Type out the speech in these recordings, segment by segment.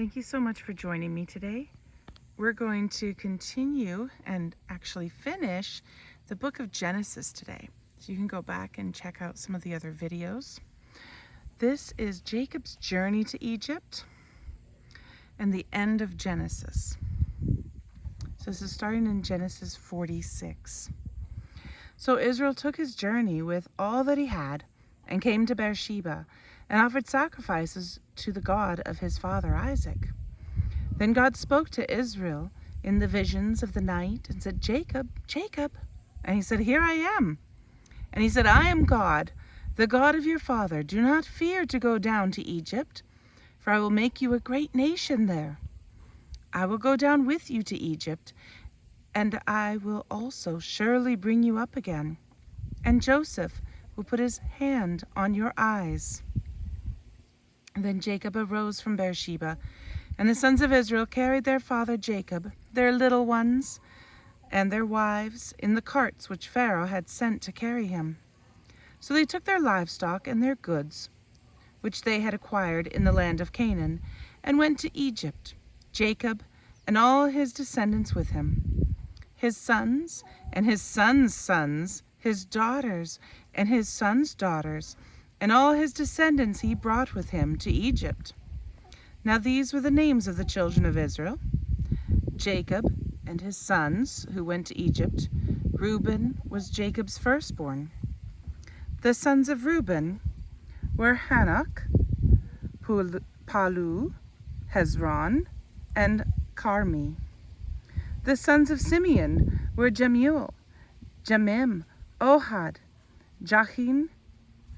Thank you so much for joining me today. We're going to continue and actually finish the book of Genesis today. So you can go back and check out some of the other videos. This is Jacob's journey to Egypt and the end of Genesis. So this is starting in Genesis 46. So Israel took his journey with all that he had and came to Beersheba and offered sacrifices to the God of his father Isaac. Then God spoke to Israel in the visions of the night and said, "Jacob, Jacob." And he said, "Here I am." And he said, "I am God, the God of your father. Do not fear to go down to Egypt, for I will make you a great nation there. I will go down with you to Egypt, and I will also surely bring you up again. And Joseph will put his hand on your eyes." Then Jacob arose from Beersheba, and the sons of Israel carried their father Jacob, their little ones, and their wives in the carts which Pharaoh had sent to carry him. So they took their livestock and their goods, which they had acquired in the land of Canaan, and went to Egypt, Jacob and all his descendants with him, his sons and his sons' sons, his daughters and his sons' daughters, and all his descendants he brought with him to Egypt. Now these were the names of the children of Israel: Jacob and his sons who went to Egypt. Reuben was Jacob's firstborn. The sons of Reuben were Hanok, Palu, Hezron, and Carmi. The sons of Simeon were Jemuel, Jamim, Ohad, Jachin,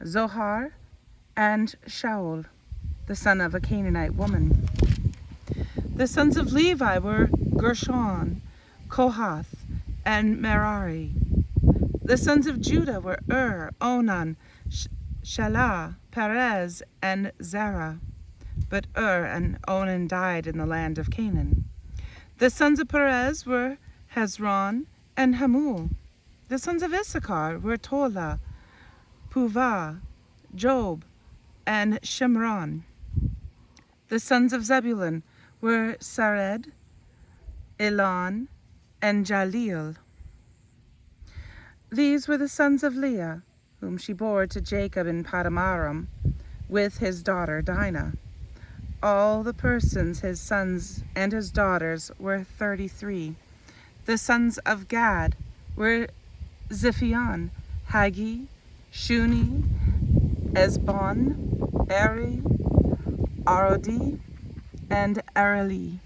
Zohar, and Shaul, the son of a Canaanite woman. The sons of Levi were Gershon, Kohath, and Merari. The sons of Judah were Onan, Shelah, Perez, and Zerah. But and Onan died in the land of Canaan. The sons of Perez were Hezron and Hamul. The sons of Issachar were Tola, Puvah, Job, and Shimron. The sons of Zebulun were Sared, Elon, and Jaleel. These were the sons of Leah, whom she bore to Jacob in Padamaram, with his daughter Dinah. All the persons, his sons and his daughters, were 33. The sons of Gad were Ziphion, Hagi, Shuni, Esbon, Eri, Arodi, and Areli.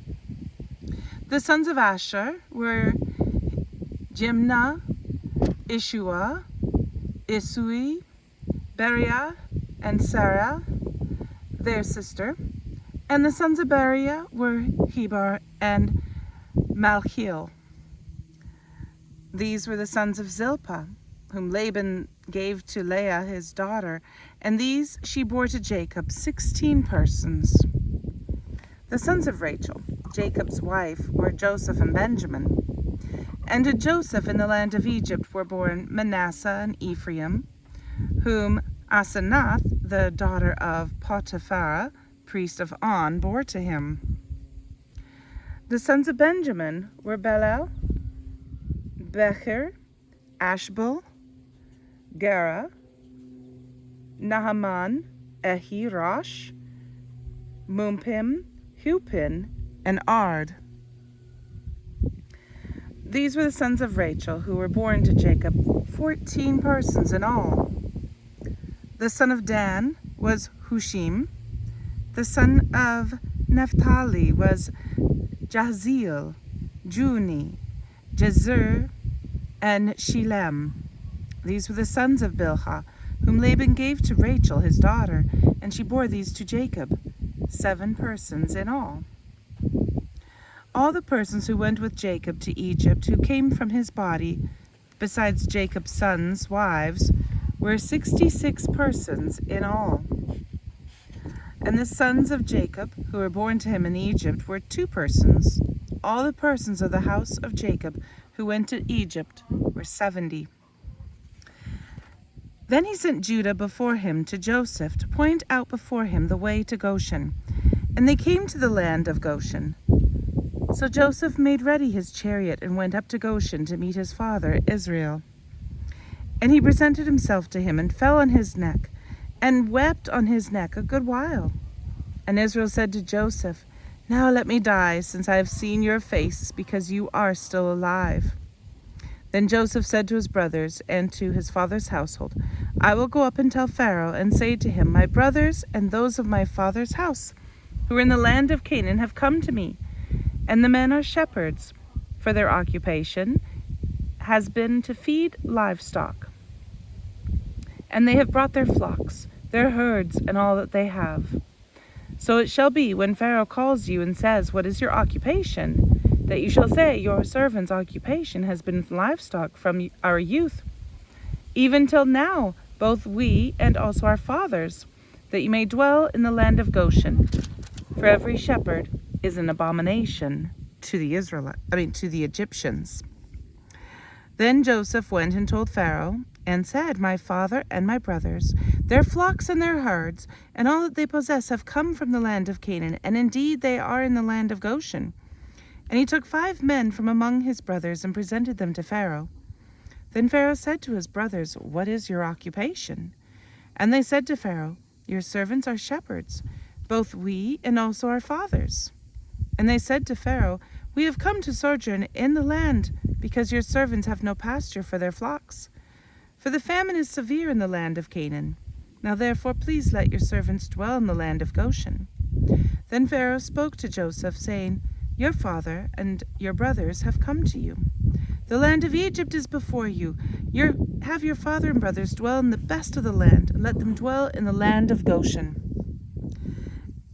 The sons of Asher were Jimnah, Ishua, Isui, Beriah, and Sarah, their sister. And the sons of Beriah were Heber and Malchiel. These were the sons of Zilpah, whom Laban gave to Leah his daughter, and these she bore to Jacob, 16 persons. The sons of Rachel, Jacob's wife, were Joseph and Benjamin. And to Joseph in the land of Egypt were born Manasseh and Ephraim, whom Asenath, the daughter of Potiphar, priest of On, bore to him. The sons of Benjamin were Belel, Becher, Ashbel, Gera, Nahaman, Ehi, Rosh, Mumpim, Hupin, and Ard. These were the sons of Rachel, who were born to Jacob, 14 persons in all. The son of Dan was Hushim. The son of Naphtali was Jahziel, Juni, Jezer, and Shilem. These were the sons of Bilhah, whom Laban gave to Rachel his daughter, and she bore these to Jacob, 7 persons in all. All the persons who went with Jacob to Egypt, who came from his body, besides Jacob's sons' wives, were 66 persons in all. And the sons of Jacob, who were born to him in Egypt, were 2 persons. All the persons of the house of Jacob who went to Egypt were 70. Then he sent Judah before him to Joseph to point out before him the way to Goshen. And they came to the land of Goshen. So Joseph made ready his chariot and went up to Goshen to meet his father Israel. And he presented himself to him and fell on his neck, and wept on his neck a good while. And Israel said to Joseph, Now let me die, since I have seen your face, because you are still alive. Then Joseph said to his brothers and to his father's household, I will go up and tell Pharaoh, and say to him, My brothers and those of my father's house, who are in the land of Canaan, have come to me, and the men are shepherds, for their occupation has been to feed livestock. And they have brought their flocks, their herds, and all that they have. So it shall be, when Pharaoh calls you and says, What is your occupation? That you shall say, Your servant's occupation has been livestock from our youth, even till now, both we and also our fathers, that you may dwell in the land of Goshen. For every shepherd is an abomination to the Egyptians. Then Joseph went and told Pharaoh, and said, My father and my brothers, their flocks and their herds, and all that they possess have come from the land of Canaan, and indeed they are in the land of Goshen. And he took 5 men from among his brothers and presented them to Pharaoh. Then Pharaoh said to his brothers, What is your occupation? And they said to Pharaoh, Your servants are shepherds, both we and also our fathers. And they said to Pharaoh, We have come to sojourn in the land, because your servants have no pasture for their flocks. For the famine is severe in the land of Canaan. Now therefore please let your servants dwell in the land of Goshen. Then Pharaoh spoke to Joseph, saying, Your father and your brothers have come to you. The land of Egypt is before you. Have your father and brothers dwell in the best of the land, and let them dwell in the land of Goshen.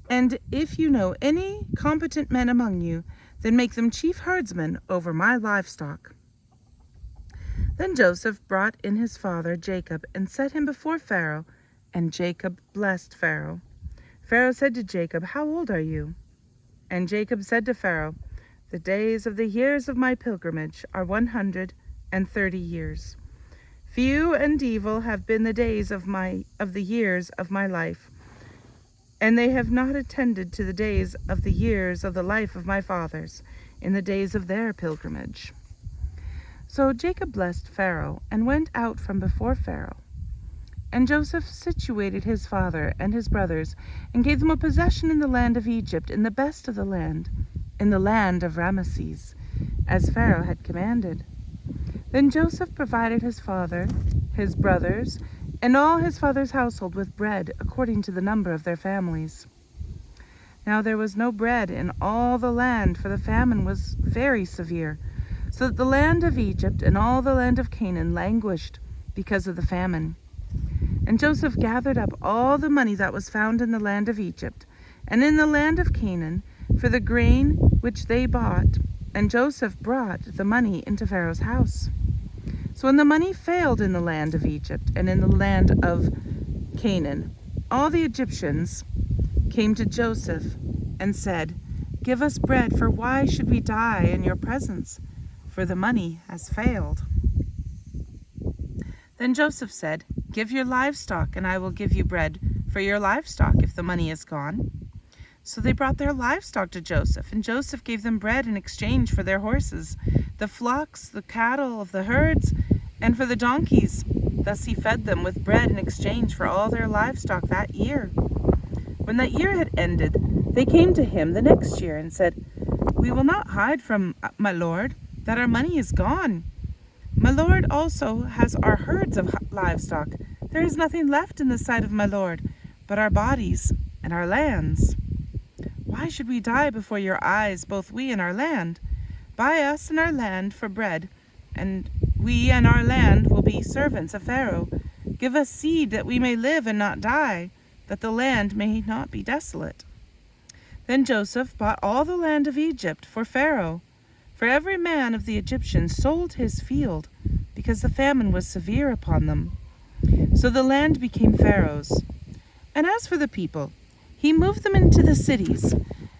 And if you know any competent men among you, then make them chief herdsmen over my livestock. Then Joseph brought in his father Jacob, and set him before Pharaoh, and Jacob blessed Pharaoh. Pharaoh said to Jacob, How old are you? And Jacob said to Pharaoh, The days of the years of my pilgrimage are 130 years. Few and evil have been the days of the years of my life, and they have not attended to the days of the years of the life of my fathers, in the days of their pilgrimage. So Jacob blessed Pharaoh, and went out from before Pharaoh. And Joseph situated his father and his brothers, and gave them a possession in the land of Egypt, in the best of the land, in the land of Ramesses, as Pharaoh had commanded. Then Joseph provided his father, his brothers, and all his father's household with bread, according to the number of their families. Now there was no bread in all the land, for the famine was very severe, so that the land of Egypt and all the land of Canaan languished because of the famine. And Joseph gathered up all the money that was found in the land of Egypt and in the land of Canaan for the grain which they bought, and Joseph brought the money into Pharaoh's house. So when the money failed in the land of Egypt and in the land of Canaan, all the Egyptians came to Joseph and said, Give us bread, for why should we die in your presence? For the money has failed. Then Joseph said, Give your livestock, and I will give you bread for your livestock if the money is gone. So they brought their livestock to Joseph, and Joseph gave them bread in exchange for their horses, the flocks, the cattle of the herds, and for the donkeys. Thus he fed them with bread in exchange for all their livestock that year. When that year had ended, they came to him the next year and said, We will not hide from my lord that our money is gone. My lord also has our herds of livestock. There is nothing left in the sight of my lord but our bodies and our lands. Why should we die before your eyes, both we and our land? Buy us and our land for bread, and we and our land will be servants of Pharaoh. Give us seed that we may live and not die, that the land may not be desolate. Then Joseph bought all the land of Egypt for Pharaoh. For every man of the Egyptians sold his field, because the famine was severe upon them. So the land became Pharaoh's. And as for the people, he moved them into the cities,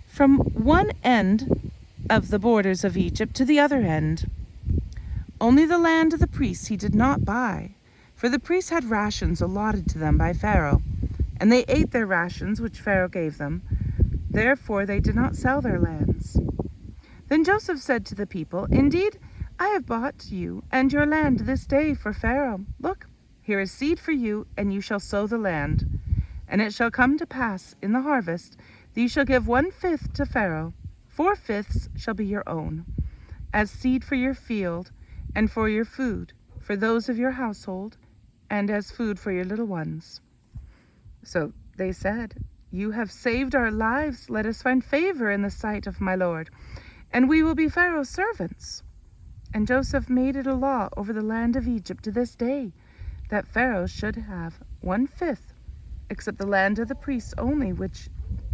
from one end of the borders of Egypt to the other end. Only the land of the priests he did not buy, for the priests had rations allotted to them by Pharaoh, and they ate their rations which Pharaoh gave them. Therefore they did not sell their lands. Then Joseph said to the people, Indeed, I have bought you and your land this day for Pharaoh. Look, here is seed for you, and you shall sow the land. And it shall come to pass in the harvest that you shall give 1/5 to Pharaoh. 4/5 shall be your own, as seed for your field, and for your food, for those of your household, and as food for your little ones. So they said, You have saved our lives. Let us find favor in the sight of my Lord, and we will be Pharaoh's servants. And Joseph made it a law over the land of Egypt to this day, that Pharaoh should have 1/5, except the land of the priests only, which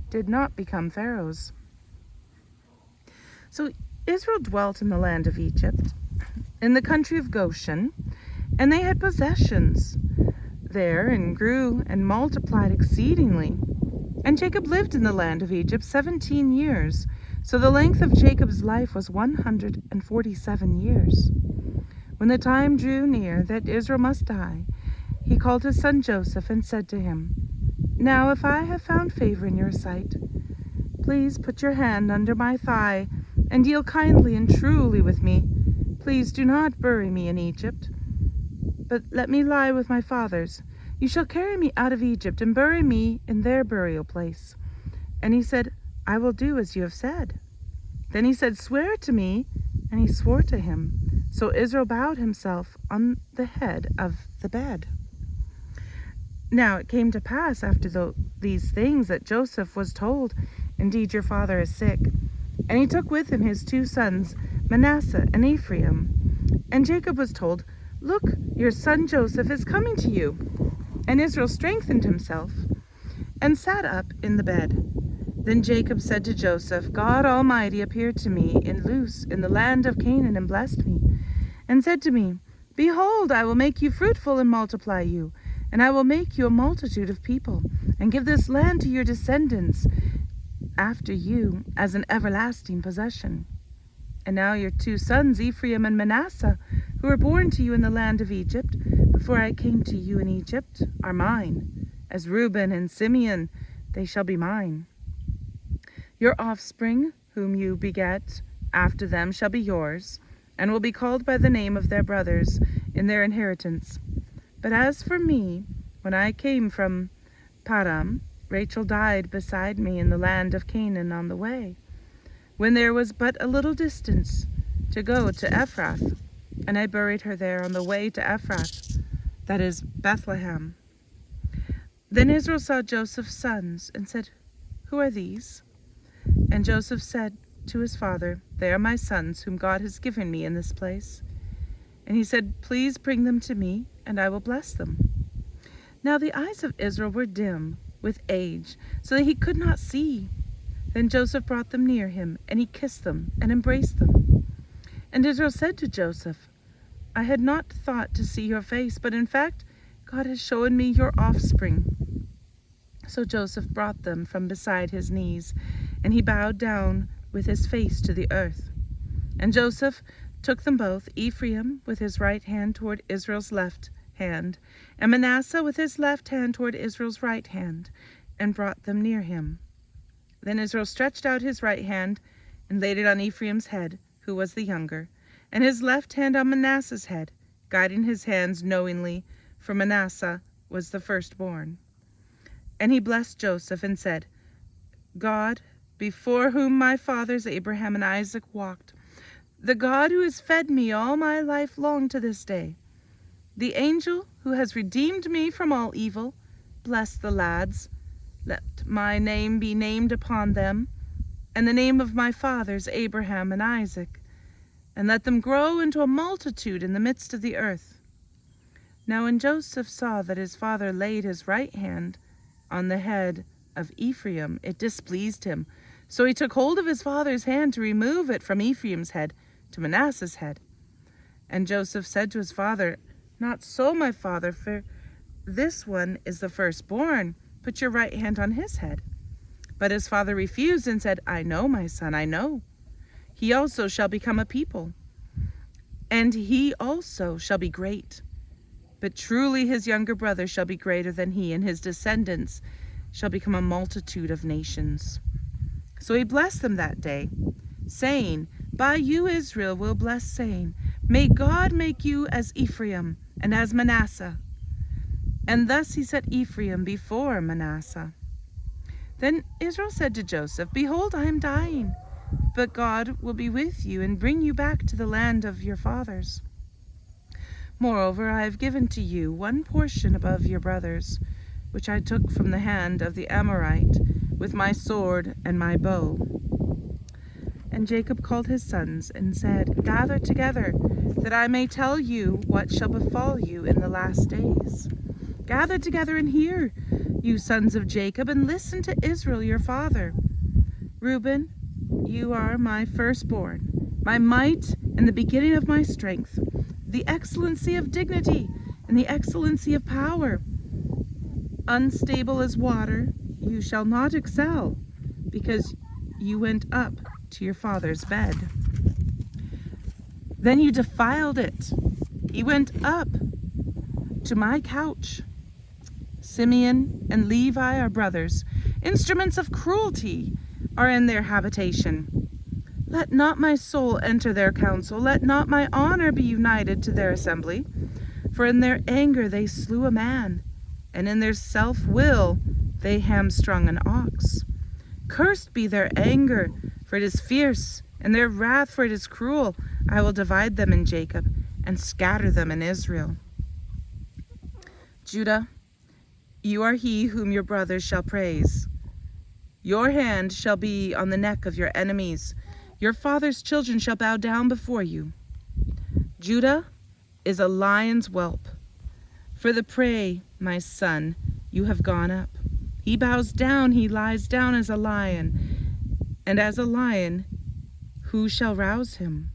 did not become Pharaoh's. So Israel dwelt in the land of Egypt, in the country of Goshen, and they had possessions there, and grew and multiplied exceedingly. And Jacob lived in the land of Egypt 17 years. So the length of Jacob's life was 147 years. When the time drew near that Israel must die, he called his son Joseph and said to him, Now if I have found favor in your sight, please put your hand under my thigh and deal kindly and truly with me. Please do not bury me in Egypt, but let me lie with my fathers. You shall carry me out of Egypt and bury me in their burial place. And he said, I will do as you have said. Then he said, Swear to me. And he swore to him. So Israel bowed himself on the head of the bed. Now it came to pass after these things that Joseph was told, Indeed, your father is sick. And he took with him his 2 sons, Manasseh and Ephraim. And Jacob was told, Look, your son Joseph is coming to you. And Israel strengthened himself and sat up in the bed. Then Jacob said to Joseph, God Almighty appeared to me in Luz in the land of Canaan and blessed me, and said to me, Behold, I will make you fruitful and multiply you, and I will make you a multitude of people, and give this land to your descendants after you as an everlasting possession. And now your 2 sons, Ephraim and Manasseh, who were born to you in the land of Egypt, before I came to you in Egypt, are mine. As Reuben and Simeon, they shall be mine. Your offspring, whom you beget after them, shall be yours, and will be called by the name of their brothers in their inheritance. But as for me, when I came from Padan, Rachel died beside me in the land of Canaan on the way, when there was but a little distance to go to Ephrath, and I buried her there on the way to Ephrath, that is Bethlehem. Then Israel saw Joseph's sons, and said, Who are these? And Joseph said to his father, They are my sons, whom God has given me in this place. And he said, Please bring them to me, and I will bless them. Now the eyes of Israel were dim with age, so that he could not see. Then Joseph brought them near him, and he kissed them and embraced them. And Israel said to Joseph, I had not thought to see your face, but in fact God has shown me your offspring. So Joseph brought them from beside his knees, and he bowed down with his face to the earth. And Joseph took them both, Ephraim with his right hand toward Israel's left hand, and Manasseh with his left hand toward Israel's right hand, and brought them near him. Then Israel stretched out his right hand and laid it on Ephraim's head, who was the younger, and his left hand on Manasseh's head, guiding his hands knowingly, for Manasseh was the firstborn. And he blessed Joseph and said, God, before whom my fathers Abraham and Isaac walked, the God who has fed me all my life long to this day, the angel who has redeemed me from all evil, bless the lads. Let my name be named upon them, and the name of my fathers Abraham and Isaac, and let them grow into a multitude in the midst of the earth. Now when Joseph saw that his father laid his right hand on the head of Ephraim, it displeased him. So he took hold of his father's hand to remove it from Ephraim's head to Manasseh's head. And Joseph said to his father, Not so, my father, for this one is the firstborn. Put your right hand on his head. But his father refused and said, I know, my son, I know. He also shall become a people, and he also shall be great. But truly his younger brother shall be greater than he, and his descendants shall become a multitude of nations. So he blessed them that day, saying, By you Israel will bless, saying, May God make you as Ephraim and as Manasseh. And thus he set Ephraim before Manasseh. Then Israel said to Joseph, Behold, I am dying, but God will be with you and bring you back to the land of your fathers. Moreover, I have given to you one portion above your brothers, which I took from the hand of the Amorite with my sword and my bow. And Jacob called his sons and said, Gather together, that I may tell you what shall befall you in the last days. Gather together and hear, you sons of Jacob, and listen to Israel your father. Reuben, you are my firstborn, my might and the beginning of my strength, the excellency of dignity and the excellency of power. Unstable as water, you shall not excel, because you went up to your father's bed. Then you defiled it. He went up to my couch. Simeon and Levi are brothers. Instruments of cruelty are in their habitation. Let not my soul enter their council. Let not my honor be united to their assembly. For in their anger they slew a man, and in their self-will they hamstrung an ox. Cursed be their anger, for it is fierce, and their wrath, for it is cruel. I will divide them in Jacob, and scatter them in Israel. Judah, you are he whom your brothers shall praise. Your hand shall be on the neck of your enemies. Your father's children shall bow down before you. Judah is a lion's whelp. For the prey, my son, you have gone up. He bows down, he lies down as a lion. And as a lion, who shall rouse him?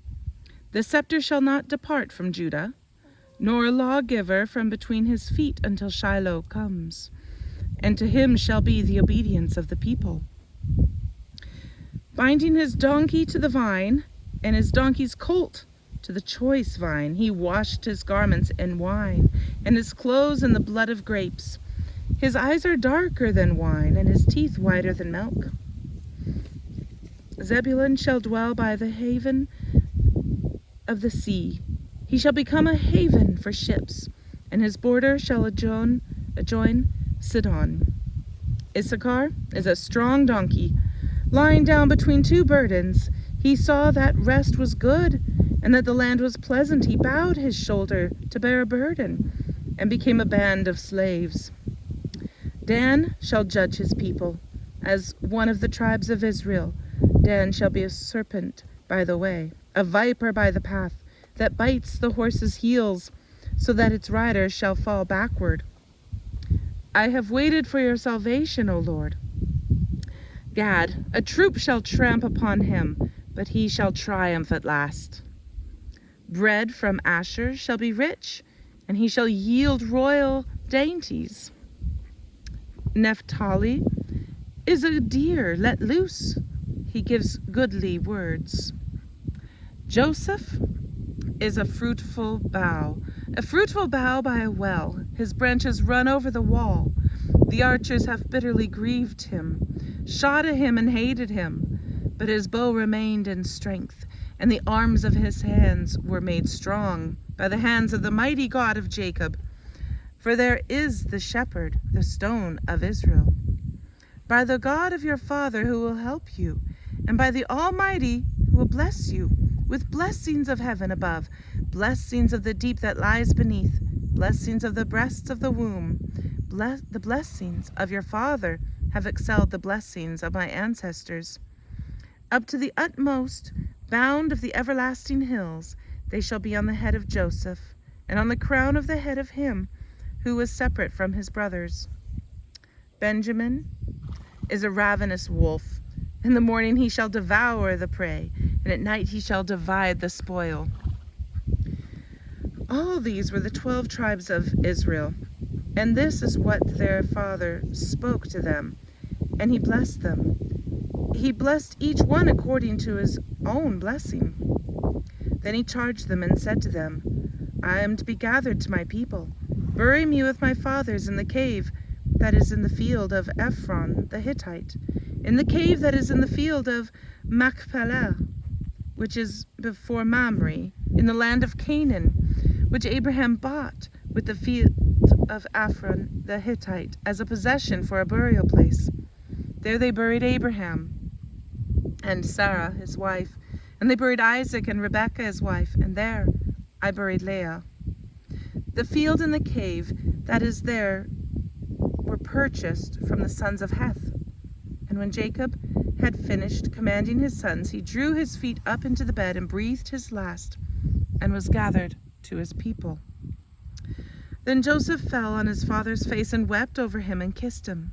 The scepter shall not depart from Judah, nor a lawgiver from between his feet until Shiloh comes. And to him shall be the obedience of the people. Binding his donkey to the vine, and his donkey's colt to the choice vine, he washed his garments in wine, and his clothes in the blood of grapes. His eyes are darker than wine, and his teeth whiter than milk. Zebulun shall dwell by the haven of the sea. He shall become a haven for ships, and his border shall adjoin Sidon. Issachar is a strong donkey, lying down between two burdens. He saw that rest was good, and that the land was pleasant. He bowed his shoulder to bear a burden, and became a band of slaves. Dan shall judge his people, as one of the tribes of Israel. Dan shall be a serpent by the way, a viper by the path, that bites the horse's heels, so that its rider shall fall backward. I have waited for your salvation, O Lord. Gad, a troop shall tramp upon him, but he shall triumph at last. Bread from Asher shall be rich, and he shall yield royal dainties. Naphtali is a deer let loose. He gives goodly words. Joseph is a fruitful bough by a well. His branches run over the wall. The archers have bitterly grieved him, shot at him and hated him. But his bow remained in strength, and the arms of his hands were made strong by the hands of the mighty God of Jacob. For there is the shepherd, the stone of Israel. By the God of your father who will help you, and by the Almighty who will bless you, with blessings of heaven above, blessings of the deep that lies beneath, blessings of the breasts of the womb. The blessings of your father have excelled the blessings of my ancestors. Up to the utmost bound of the everlasting hills, they shall be on the head of Joseph, and on the crown of the head of him who was separate from his brothers. Benjamin is a ravenous wolf. In the morning he shall devour the prey, and at night he shall divide the spoil. All these were the 12 tribes of Israel, and this is what their father spoke to them, and he blessed them. He blessed each one according to his own blessing. Then he charged them and said to them, I am to be gathered to my people. Bury me with my fathers in the cave that is in the field of Ephron the Hittite, in the cave that is in the field of Machpelah, which is before Mamre, in the land of Canaan, which Abraham bought with the field of Ephron the Hittite as a possession for a burial place. There they buried Abraham and Sarah his wife, and they buried Isaac and Rebekah his wife, and there I buried Leah. The field and the cave that is there were purchased from the sons of Heth. And when Jacob had finished commanding his sons, he drew his feet up into the bed and breathed his last, and was gathered to his people. Then Joseph fell on his father's face and wept over him and kissed him.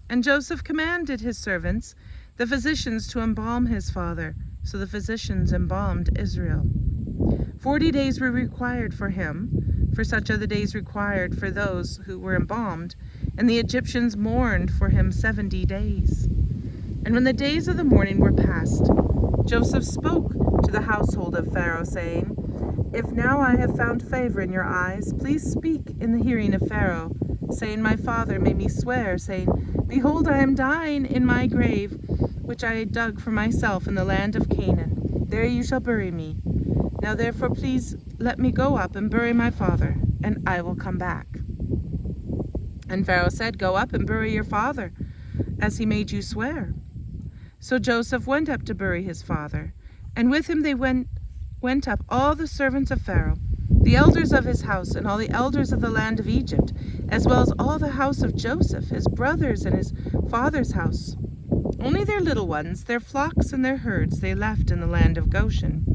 And Joseph commanded his servants, the physicians, to embalm his father. So the physicians embalmed Israel. 40 days were required for him, for such are the days required for those who were embalmed. And the Egyptians mourned for him 70 days. And when the days of the mourning were past, Joseph spoke to the household of Pharaoh, saying, If now I have found favor in your eyes, please speak in the hearing of Pharaoh, saying, My father made me swear, saying, Behold, I am dying in my grave, which I dug for myself in the land of Canaan. There you shall bury me. Now therefore please let me go up and bury my father, and I will come back. And Pharaoh said, Go up and bury your father, as he made you swear. So Joseph went up to bury his father, and with him they went up all the servants of Pharaoh, the elders of his house, and all the elders of the land of Egypt, as well as all the house of Joseph, his brothers, and his father's house. Only their little ones, their flocks and their herds, they left in the land of Goshen.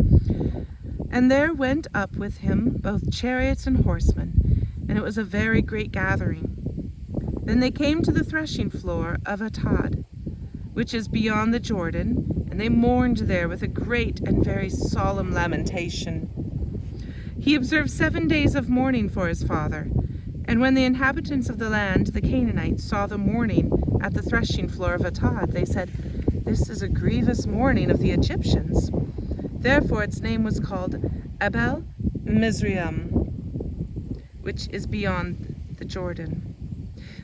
And there went up with him both chariots and horsemen, and it was a very great gathering. Then they came to the threshing floor of Atad, which is beyond the Jordan, and they mourned there with a great and very solemn lamentation. He observed 7 days of mourning for his father. And when the inhabitants of the land, the Canaanites, saw the mourning at the threshing floor of Atad, they said, This is a grievous mourning of the Egyptians. Therefore its name was called Abel Mizraim, which is beyond the Jordan.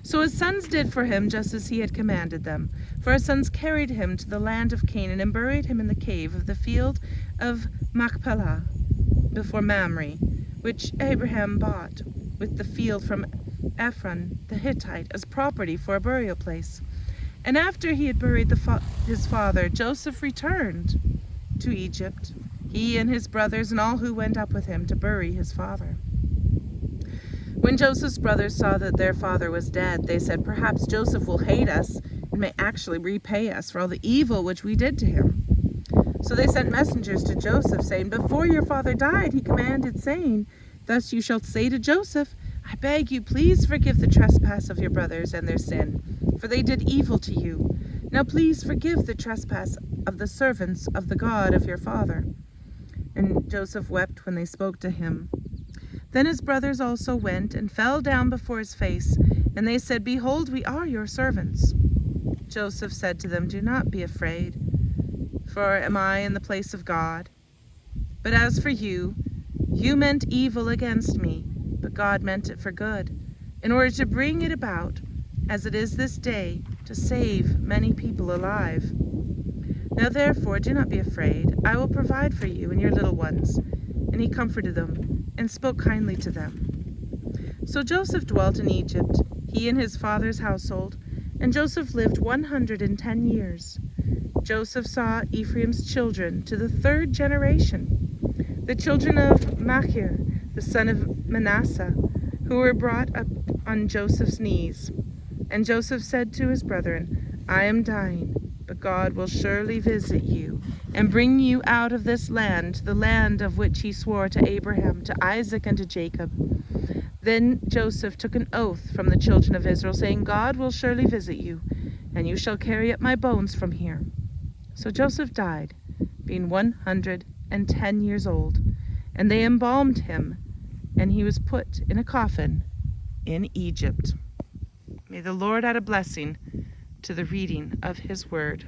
So his sons did for him just as he had commanded them. For his sons carried him to the land of Canaan and buried him in the cave of the field of Machpelah before Mamre, which Abraham bought with the field from Ephron the Hittite as property for a burial place. And after he had buried his father, Joseph returned to Egypt, he and his brothers and all who went up with him to bury his father. When Joseph's brothers saw that their father was dead, they said, Perhaps Joseph will hate us and may actually repay us for all the evil which we did to him. So they sent messengers to Joseph, saying, Before your father died, he commanded, saying, Thus you shall say to Joseph, I beg you, please forgive the trespass of your brothers and their sin, for they did evil to you. Now please forgive the trespass of the servants of the God of your father. And Joseph wept when they spoke to him. Then his brothers also went and fell down before his face, and they said, Behold, we are your servants. Joseph said to them, Do not be afraid, for am I in the place of God? But as for you, you meant evil against me, but God meant it for good, in order to bring it about, as it is this day, to save many people alive. Now therefore do not be afraid. I will provide for you and your little ones. And he comforted them, and spoke kindly to them. So Joseph dwelt in Egypt, he and his father's household, and Joseph lived 110 years. Joseph saw Ephraim's children to the 3rd generation, the children of Machir, the son of Manasseh, who were brought up on Joseph's knees. And Joseph said to his brethren, I am dying, but God will surely visit you, and bring you out of this land, the land of which he swore to Abraham, to Isaac, and to Jacob. Then Joseph took an oath from the children of Israel, saying, God will surely visit you, and you shall carry up my bones from here. So Joseph died, being 110 years old, and they embalmed him, and he was put in a coffin in Egypt. May the Lord add a blessing to the reading of his word.